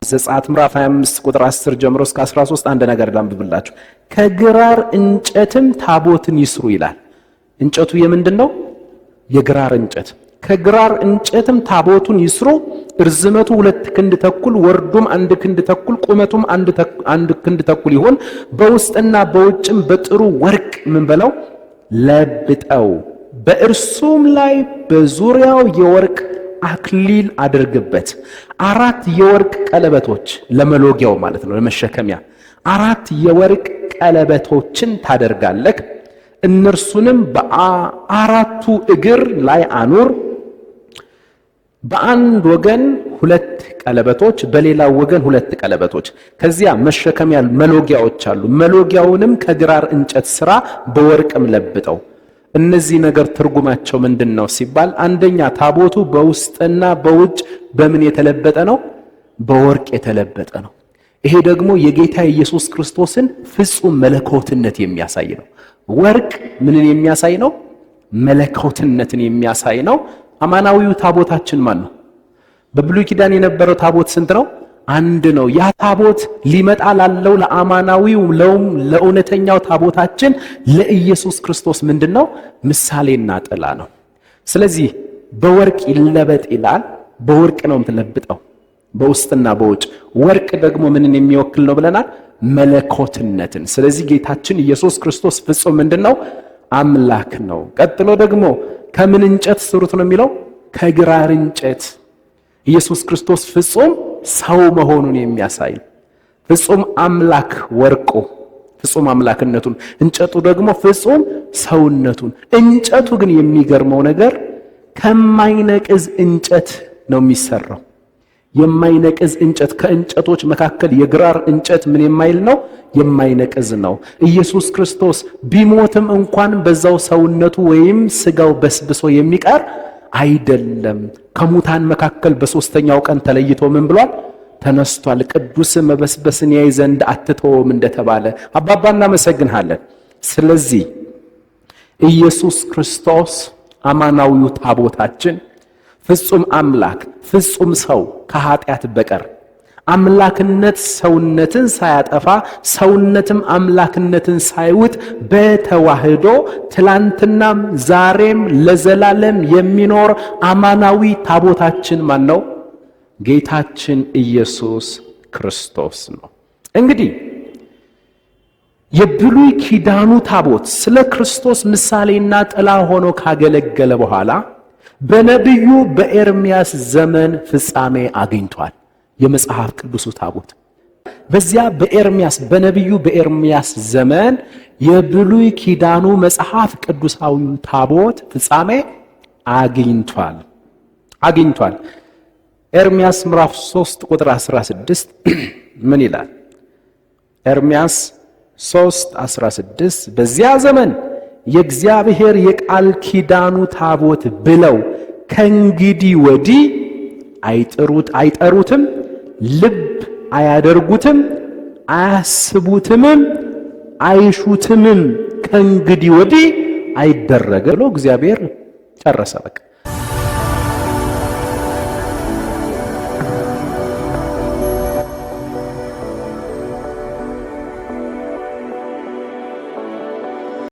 ዘጸአት ምዕራፍ 25 ቁጥር 10 ጀምሮ እስከ 13 አንድ ነገር ላንብብላችሁ። ከግራር እንጨትም ታቦትን ይስሩ ይላል። እንጨቱ የምንድነው? የግራር እንጨት። ከግራር እንጨትም ታቦቱን ይስሩ፣ እርዝመቱ 2 ክንድ ተኩል ወርዱም 1 ክንድ ተኩል ቁመቱም 1 ክንድ ተኩል ይሁን። በውስጥና በውጭም በጥሩ ወርቅ ምን በለው ለብጠው፣ በእርሱም ላይ በዙሪያው የወርቅ አክሊል አድርግበት። 4 የወርቅ ቀለበቶች ለመሎጊያው ማለት ነው፣ ለመሸከሚያ 4 የወርቅ ቀለበቶችን ታደርጋለህ። እነርሱንም በአራቱ እግር ላይ አኑር። በአንድ ወገን 2 ቀለበቶች፣ በሌላው ወገን 2 ቀለበቶች። ከዚያ መሸከሚያ መሎጊያዎች አሉ። መሎጊያውንም ከግራር እንጨት ስራ፣ በወርቅም ለብጠው። እነዚህ ነገር ትርጉማቸው ምንድነው ሲባል፣ አንደኛ ታቦቱ በውስጥና በውጭ በምን የተለበጠ ነው? በወርቅ የተለበጠ ነው። ይሄ ደግሞ የጌታ ኢየሱስ ክርስቶስን ፍጹም መለኮትነት የሚያሳይ ነው። ወርቅ ምንን የሚያሳይ ነው? መለኮትነትን የሚያሳይ ነው። አማናዊው ታቦታችን ማን ነው? በብሉይ ኪዳን የነበረው ታቦት ስንት ነው? አንድ ነው። ያ ታቦት ሊመጣ ላለው ለአማናዊው ለእውነተኛው ታቦታችን ለኢየሱስ ክርስቶስ ምንድነው? ምሳሌና ጥላ ነው። ስለዚህ በወርቅ ይለበጥ ይላል። በወርቅ ነው የምትለብጠው፣ በውስጥና በውጭ። ወርቅ ደግሞ ምንን የሚወክል ነው ብለናል? መለኮትነትን። ስለዚህ ጌታችን ኢየሱስ ክርስቶስ ፍጹም ምንድነው? አምላክ ነው። ቀጥሎ ደግሞ ከምን እንጨት ስሩት ነው የሚለው? ከግራር እንጨት። ኢየሱስ ክርስቶስ ፍጹም ሰው መሆኑን የሚያሳይ ፍጹም አምላክ ወርቁ ፍጹም አምላክነቱን፣ እንጨቱ ደግሞ ፍጹም ሰውነቱን። እንጨቱ ግን የሚገርመው ነገር ከማይነቅዝ እንጨት ነው የሚሰራው። የማይነቅዝ እንጨት። ከእንጨቶች መካከል የግራር እንጨት ምን የማይል ነው? የማይነቅዝ ነው። ኢየሱስ ክርስቶስ ቢሞትም እንኳን በዛው ሰውነቱ ወይም ስጋው በስብሶ የሚቀር አይደለም። ከሙታን መካከል በሶስተኛው ቀን ተለይቶ ምን ብሏል? ተነስቷል። ቅዱስ መበስበስን ያይ ዘንድ አትተውም እንደተባለ አባባ እናመሰግንሃለን። ስለዚህ ኢየሱስ ክርስቶስ አማናዊው ታቦታችን ፍጹም አምላክ ፍጹም ሰው ከኃጢአት በቀር አምላክነት ሰውነትን ሳያጠፋ ሰውነትም አምላክነትን ሳይውጥ በተዋህዶ ትላንትናም ዛሬም ለዘላለም የሚኖር አማናዊ ታቦታችን ማን ነው? ጌታችን ኢየሱስ ክርስቶስ ነው። እንግዲህ የብሉይ ኪዳኑ ታቦት ስለ ክርስቶስ ምሳሌና ጥላ ሆኖ ካገለገለ በኋላ በነቢዩ በኤርምያስ ዘመን ፍጻሜ አግኝቷል። የመጽሐፍ ቅዱሱ ታቦት በዚያ በነቢዩ በኤርምያስ ዘመን የብሉይ ኪዳኑ መጽሐፍ ቅዱሳዊ ታቦት ፍጻሜ አግኝቷል። ኤርምያስ ምዕራፍ 3 ቁጥር 16 ምን ይላል? ኤርምያስ 3:16 በዚያ ዘመን የእግዚአብሔር የቃል ኪዳኑ ታቦት ብለው ከእንግዲህ ወዲህ አይጠሩትም፣ ልብ አያደርጉትም፣ አያስቡትምም፣ አይሹትምም፣ ከእንግዲህ ወዲህ አይደረግም ብሎ እግዚአብሔር ጨረሰ። በቃ